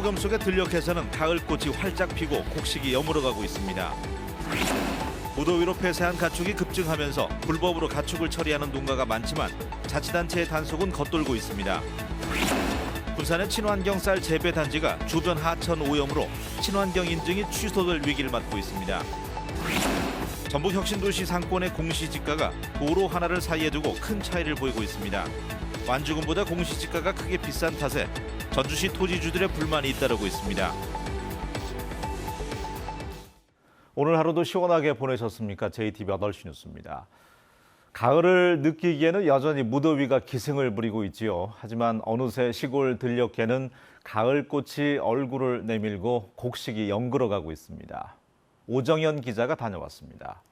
어둠 속의 들녘에서는 가을꽃이 활짝 피고 곡식이 여물어가고 있습니다. 무더위로 폐쇄한 가축이 급증하면서 불법으로 가축을 처리하는 농가가 많지만 자치단체의 단속은 겉돌고 있습니다. 군산의 친환경 쌀 재배 단지가 주변 하천 오염으로 친환경 인증이 취소될 위기를 맞고 있습니다. 전북 혁신도시 상권의 공시지가가 도로 하나를 사이에 두고 큰 차이를 보이고 있습니다. 완주금보다 공시지가가 크게 비싼 탓에 전주시 토지주들의 불만이 잇따르고 있습니다. 오늘 하루도 시원하게 보내셨습니까? JTV 8시 뉴스입니다. 가을을 느끼기에는 여전히 무더위가 기승을 부리고 있지요. 하지만 어느새 시골 들녘에는 가을꽃이 얼굴을 내밀고 곡식이 연그러가고 있습니다. 오정현 기자가 다녀왔습니다.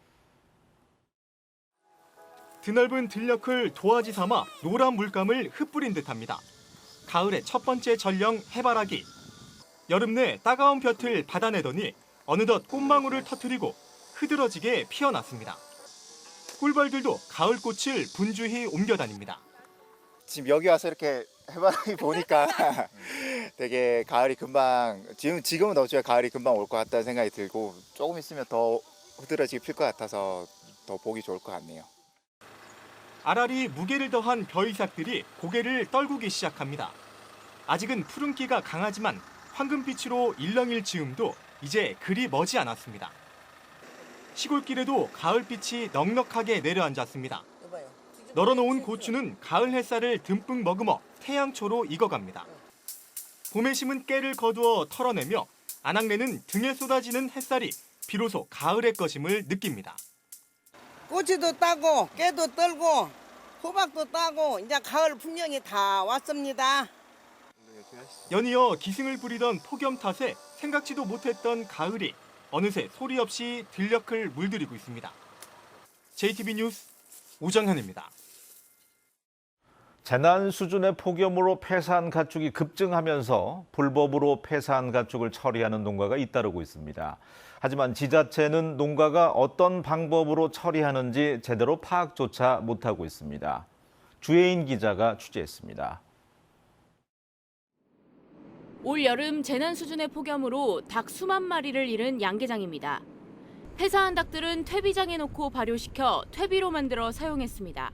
드넓은 들녘을 도화지 삼아 노란 물감을 흩뿌린 듯합니다. 가을의 첫 번째 전령 해바라기. 여름 내 따가운 볕을 받아내더니 어느덧 꽃망울을 터뜨리고 흐드러지게 피어났습니다. 꿀벌들도 가을꽃을 분주히 옮겨다닙니다. 지금 여기 와서 이렇게 해바라기 보니까 되게 가을이 금방, 지금은 어쩌면 가을이 금방 올 것 같다는 생각이 들고 조금 있으면 더 흐드러지게 필 것 같아서 더 보기 좋을 것 같네요. 알알이 무게를 더한 벼이삭들이 고개를 떨구기 시작합니다. 아직은 푸른기가 강하지만 황금빛으로 일렁일 즈음도 이제 그리 머지 않았습니다. 시골길에도 가을빛이 넉넉하게 내려앉았습니다. 널어놓은 고추는 가을 햇살을 듬뿍 머금어 태양초로 익어갑니다. 봄에 심은 깨를 거두어 털어내며 아낙네는 등에 쏟아지는 햇살이 비로소 가을의 것임을 느낍니다. 고추도 따고 깨도 떨고 호박도 따고 이제 가을 풍경이 다 왔습니다. 연이어 기승을 부리던 폭염 탓에 생각지도 못했던 가을이 어느새 소리 없이 들녘을 물들이고 있습니다. JTB 뉴스 오정현입니다. 재난 수준의 폭염으로 폐사한 가축이 급증하면서 불법으로 폐사한 가축을 처리하는 농가가 잇따르고 있습니다. 하지만 지자체는 농가가 어떤 방법으로 처리하는지 제대로 파악조차 못하고 있습니다. 주혜인 기자가 취재했습니다. 올 여름 재난 수준의 폭염으로 닭 수만 마리를 잃은 양계장입니다. 폐사한 닭들은 퇴비장에 놓고 발효시켜 퇴비로 만들어 사용했습니다.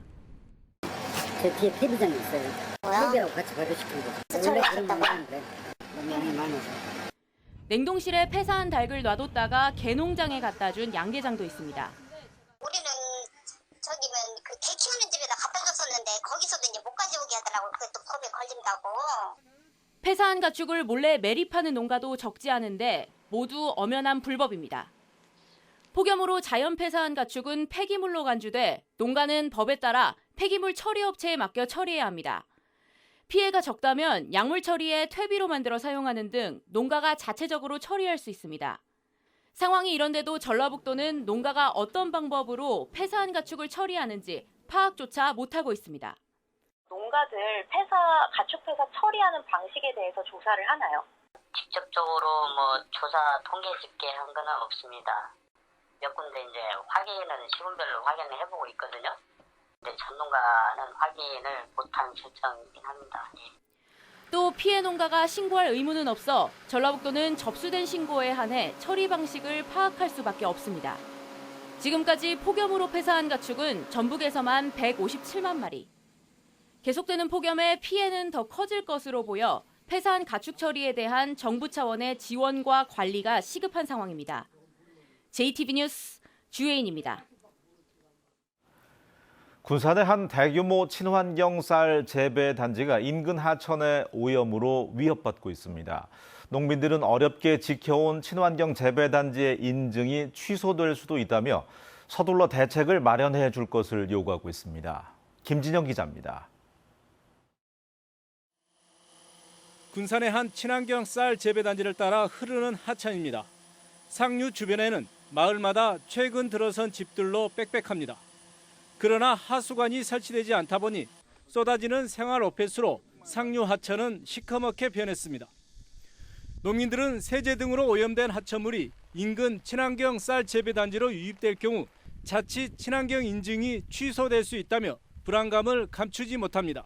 제 뒤에 퇴비장이 있어요. 퇴비하고 같이 발효시킨 거. 원래 그런 거 하는데 너무 많아서. 냉동실에 폐사한 닭을 놔뒀다가 개농장에 갖다 준 양계장도 있습니다. 우리는 저기면 그 개 키우는 집에다 갖다 줬었는데 거기서도 이제 못 가져오게 하더라고요. 그게 또 법에 걸린다고. 폐사한 가축을 몰래 매립하는 농가도 적지 않은데 모두 엄연한 불법입니다. 폭염으로 자연 폐사한 가축은 폐기물로 간주돼 농가는 법에 따라 폐기물 처리업체에 맡겨 처리해야 합니다. 피해가 적다면 약물 처리에 퇴비로 만들어 사용하는 등 농가가 자체적으로 처리할 수 있습니다. 상황이 이런데도 전라북도는 농가가 어떤 방법으로 폐사한 가축을 처리하는지 파악조차 못하고 있습니다. 농가들 가축 폐사 처리하는 방식에 대해서 조사를 하나요? 직접적으로 조사 통계 집계한 건 없습니다. 몇 군데 이제 확인은 시군별로 확인을 해보고 있거든요. 근데 전농가는 확인을 못한 실정이긴 합니다. 또 피해 농가가 신고할 의무는 없어 전라북도는 접수된 신고에 한해 처리 방식을 파악할 수밖에 없습니다. 지금까지 폭염으로 폐사한 가축은 전북에서만 157만 마리. 계속되는 폭염에 피해는 더 커질 것으로 보여 폐사한 가축 처리에 대한 정부 차원의 지원과 관리가 시급한 상황입니다. JTB 뉴스 주혜인입니다. 군산의 한 대규모 친환경 쌀 재배 단지가 인근 하천의 오염으로 위협받고 있습니다. 농민들은 어렵게 지켜온 친환경 재배 단지의 인증이 취소될 수도 있다며 서둘러 대책을 마련해 줄 것을 요구하고 있습니다. 김진영 기자입니다. 군산의 한 친환경 쌀 재배 단지를 따라 흐르는 하천입니다. 상류 주변에는 마을마다 최근 들어선 집들로 빽빽합니다. 그러나 하수관이 설치되지 않다 보니 쏟아지는 생활 오폐수로 상류 하천은 시커멓게 변했습니다. 농민들은 세제 등으로 오염된 하천물이 인근 친환경 쌀 재배 단지로 유입될 경우 자칫 친환경 인증이 취소될 수 있다며 불안감을 감추지 못합니다.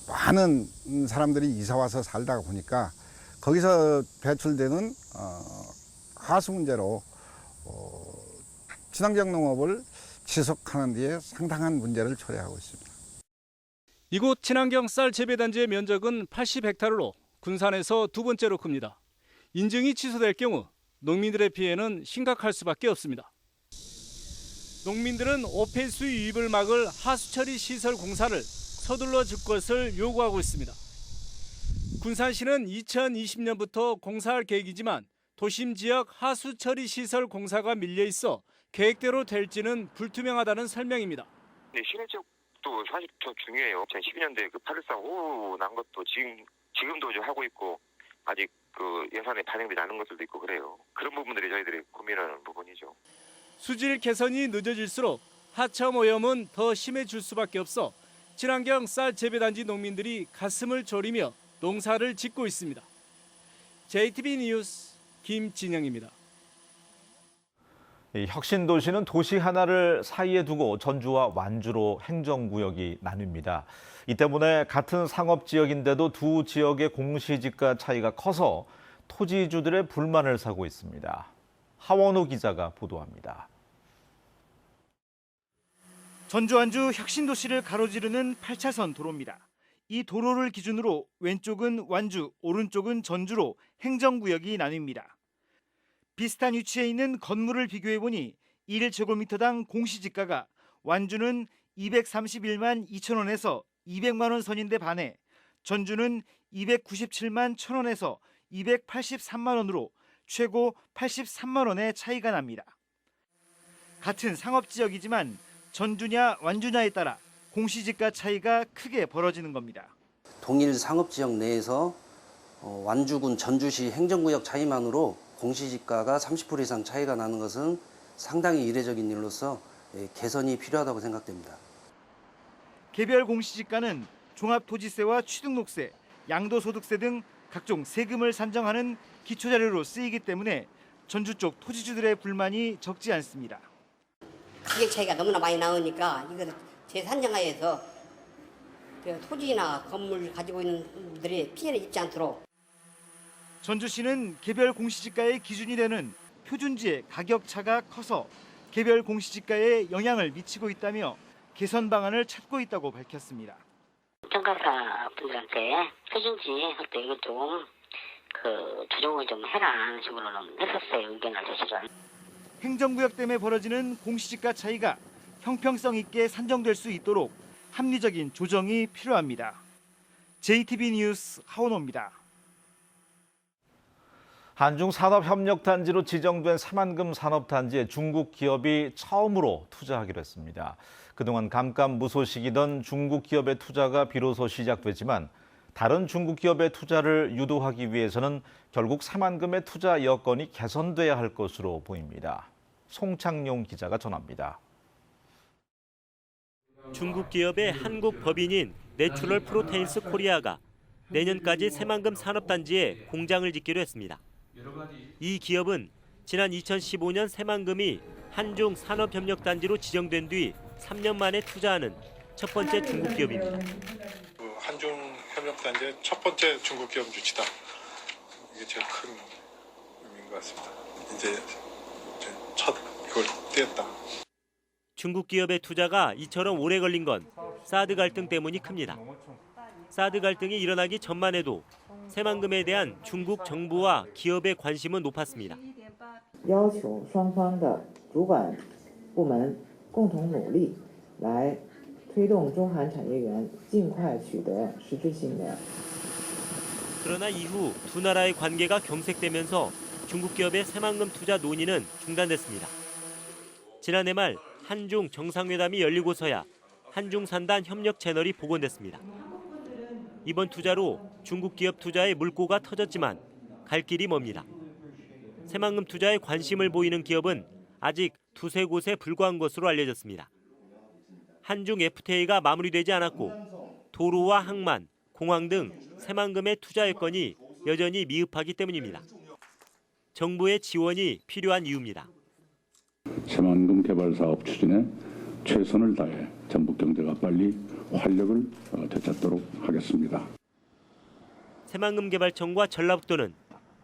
많은 사람들이 이사 와서 살다가 보니까 거기서 배출되는 하수 문제로 친환경 농업을 지속하는 데에 상당한 문제를 초래하고 있습니다. 이곳 친환경 쌀 재배단지의 면적은 80헥타르로 군산에서 두 번째로 큽니다. 인증이 취소될 경우 농민들의 피해는 심각할 수밖에 없습니다. 농민들은 오폐수 유입을 막을 하수처리 시설 공사를 서둘러 줄 것을 요구하고 있습니다. 군산시는 2020년부터 공사할 계획이지만 도심 지역 하수처리 시설 공사가 밀려 있어 계획대로 될지는 불투명하다는 설명입니다. 네, 시내 지역도 사실 더 중요해요. 2012년도에 그 8.13 난 것도 지금도 좀 하고 있고 아직 그 예산에 반영되지 않은 것들도 있고 그래요. 그런 부분들이 저희들이 고민하는 부분이죠. 수질 개선이 늦어질수록 하천 오염은 더 심해질 수밖에 없어 친환경 쌀 재배단지 농민들이 가슴을 졸이며 농사를 짓고 있습니다. JTB 뉴스 김진영입니다. 이 혁신도시는 도시 하나를 사이에 두고 전주와 완주로 행정구역이 나뉩니다. 이 때문에 같은 상업지역인데도 두 지역의 공시지가 차이가 커서 토지주들의 불만을 사고 있습니다. 하원우 기자가 보도합니다. 전주 완주 혁신도시를 가로지르는 8차선 도로입니다. 이 도로를 기준으로 왼쪽은 완주, 오른쪽은 전주로 행정구역이 나뉩니다. 비슷한 위치에 있는 건물을 비교해보니 1제곱미터당 공시지가가 완주는 231만 2천 원에서 200만 원 선인데 반해 전주는 297만 1천 원에서 283만 원으로 최고 83만 원의 차이가 납니다. 같은 상업지역이지만 전주냐 완주냐에 따라 공시지가 차이가 크게 벌어지는 겁니다. 동일 상업지역 내에서 완주군 전주시 행정구역 차이만으로 공시지가가 30% 이상 차이가 나는 것은 상당히 이례적인 일로서 개선이 필요하다고 생각됩니다. 개별 공시지가는 종합토지세와 취등록세, 양도소득세 등 각종 세금을 산정하는 기초자료로 쓰이기 때문에 전주 쪽 토지주들의 불만이 적지 않습니다. 가격 차이가 너무나 많이 나오니까 이걸 재산정하에서 토지나 건물 가지고 있는 분들이 피해를 입지 않도록 전주시는 개별 공시지가의 기준이 되는 표준지의 가격 차가 커서 개별 공시지가에 영향을 미치고 있다며 개선 방안을 찾고 있다고 밝혔습니다. 평가사 분들한테 표준지 할 때 이거 좀 조정을 좀 해라 식으로는 했었어요. 의견을 제시를. 행정구역 때문에 벌어지는 공시지가 차이가 형평성 있게 산정될 수 있도록 합리적인 조정이 필요합니다. JTB 뉴스 하원호입니다. 한중산업협력단지로 지정된 새만금 산업단지에 중국 기업이 처음으로 투자하기로 했습니다. 그동안 감감무소식이던 중국 기업의 투자가 비로소 시작되지만 다른 중국 기업의 투자를 유도하기 위해서는 결국 새만금의 투자 여건이 개선돼야 할 것으로 보입니다. 송창용 기자가 전합니다. 중국 기업의 한국 법인인 내추럴 프로테인스 코리아가 내년까지 새만금 산업단지에 공장을 짓기로 했습니다. 이 기업은 지난 2015년 새만금이 한중 산업협력단지로 지정된 뒤 3년 만에 투자하는 첫 번째 중국 기업입니다. 한중 협력단지의 첫 번째 중국 기업 유치다. 이게 제일 큰 의미인 것 같습니다. 이제 첫 이걸 띄었다. 중국 기업의 투자가 이처럼 오래 걸린 건 사드 갈등 때문이 큽니다. 사드 갈등이 일어나기 전만 해도 새만금에 대한 중국 정부와 기업의 관심은 높았습니다. 要求双方的主管部门共同努力来推动中韩产业园尽快取得实质性的 그러나 이후 두 나라의 관계가 경색되면서 중국 기업의 새만금 투자 논의는 중단됐습니다. 지난해 말 한중 정상회담이 열리고서야 한중산단 협력 채널이 복원됐습니다. 이번 투자로 중국 기업 투자의 물꼬가 터졌지만 갈 길이 멉니다. 새만금 투자에 관심을 보이는 기업은 아직 두세 곳에 불과한 것으로 알려졌습니다. 한중 FTA가 마무리되지 않았고 도로와 항만, 공항 등 새만금의 투자 여건이 여전히 미흡하기 때문입니다. 정부의 지원이 필요한 이유입니다. 새만금 개발 사업 추진에 최선을 다해 전북 경제가 빨리 활력을 되찾도록 하겠습니다. 새만금개발청과 전라북도는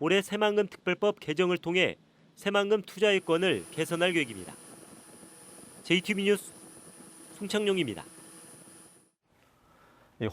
올해 새만금 특별법 개정을 통해 새만금 투자유권을 개선할 계획입니다. JTBC 뉴스 송창용입니다.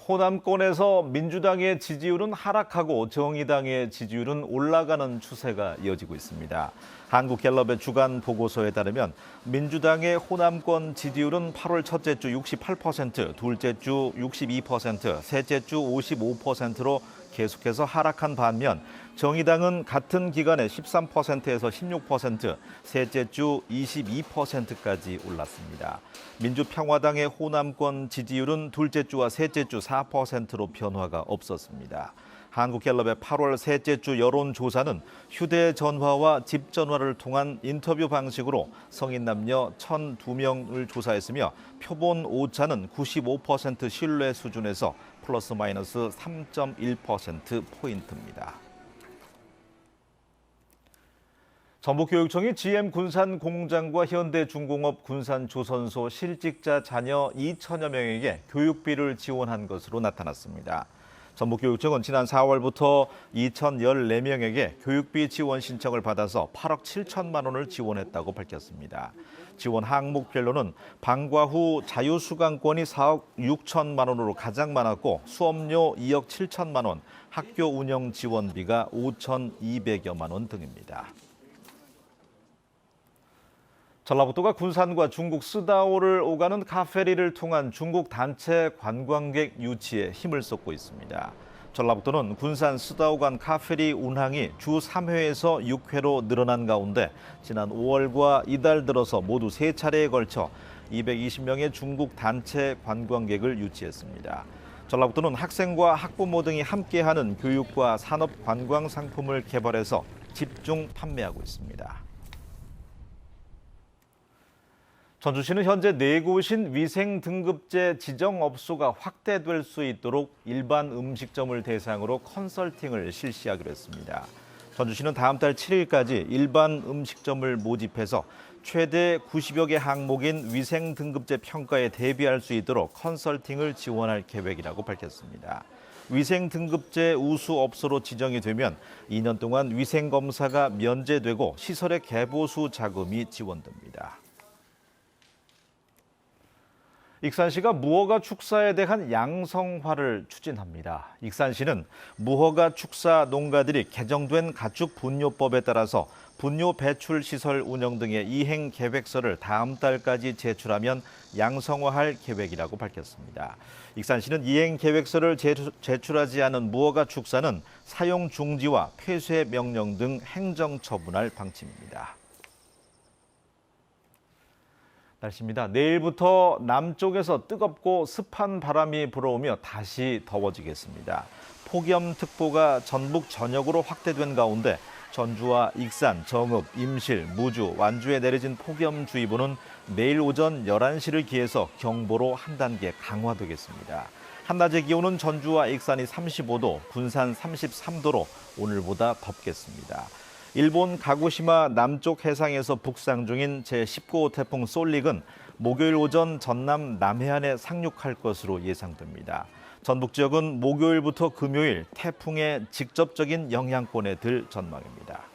호남권에서 민주당의 지지율은 하락하고 정의당의 지지율은 올라가는 추세가 이어지고 있습니다. 한국갤럽의 주간 보고서에 따르면 민주당의 호남권 지지율은 8월 첫째 주 68%, 둘째 주 62%, 셋째 주 55%로 계속해서 하락한 반면 정의당은 같은 기간에 13%에서 16%, 셋째 주 22%까지 올랐습니다. 민주평화당의 호남권 지지율은 둘째 주와 셋째 주 4%로 변화가 없었습니다. 한국갤럽의 8월 셋째 주 여론조사는 휴대전화와 집전화를 통한 인터뷰 방식으로 성인 남녀 1,002명을 조사했으며 표본 오차는 95% 신뢰 수준에서 플러스 마이너스 3.1%포인트입니다. 전북교육청이 GM 군산공장과 현대중공업 군산조선소 실직자 자녀 2천여 명에게 교육비를 지원한 것으로 나타났습니다. 전북교육청은 지난 4월부터 2,014명에게 교육비 지원 신청을 받아서 8억 7천만 원을 지원했다고 밝혔습니다. 지원 항목별로는 방과 후 자유수강권이 4억 6천만 원으로 가장 많았고 수업료 2억 7천만 원, 학교 운영 지원비가 5,200여만 원 등입니다. 전라북도가 군산과 중국 쓰다오를 오가는 카페리를 통한 중국 단체 관광객 유치에 힘을 쏟고 있습니다. 전라북도는 군산 쓰다오 간 카페리 운항이 주 3회에서 6회로 늘어난 가운데 지난 5월과 이달 들어서 모두 3차례에 걸쳐 220명의 중국 단체 관광객을 유치했습니다. 전라북도는 학생과 학부모 등이 함께하는 교육과 산업 관광 상품을 개발해서 집중 판매하고 있습니다. 전주시는 현재 4곳인 위생등급제 지정업소가 확대될 수 있도록 일반 음식점을 대상으로 컨설팅을 실시하기로 했습니다. 전주시는 다음 달 7일까지 일반 음식점을 모집해서 최대 90여 개 항목인 위생등급제 평가에 대비할 수 있도록 컨설팅을 지원할 계획이라고 밝혔습니다. 위생등급제 우수업소로 지정이 되면 2년 동안 위생검사가 면제되고 시설의 개보수 자금이 지원됩니다. 익산시가 무허가 축사에 대한 양성화를 추진합니다. 익산시는 무허가 축사 농가들이 개정된 가축 분뇨법에 따라서 분뇨 배출 시설 운영 등의 이행 계획서를 다음 달까지 제출하면 양성화할 계획이라고 밝혔습니다. 익산시는 이행 계획서를 제출하지 않은 무허가 축사는 사용 중지와 폐쇄 명령 등 행정 처분할 방침입니다. 날씨입니다. 내일부터 남쪽에서 뜨겁고 습한 바람이 불어오며 다시 더워지겠습니다. 폭염특보가 전북 전역으로 확대된 가운데 전주와 익산, 정읍, 임실, 무주, 완주에 내려진 폭염주의보는 내일 오전 11시를 기해서 경보로 한 단계 강화되겠습니다. 한낮의 기온은 전주와 익산이 35도, 군산 33도로 오늘보다 덥겠습니다. 일본 가고시마 남쪽 해상에서 북상 중인 제19호 태풍 솔릭은 목요일 오전 전남 남해안에 상륙할 것으로 예상됩니다. 전북 지역은 목요일부터 금요일 태풍의 직접적인 영향권에 들 전망입니다.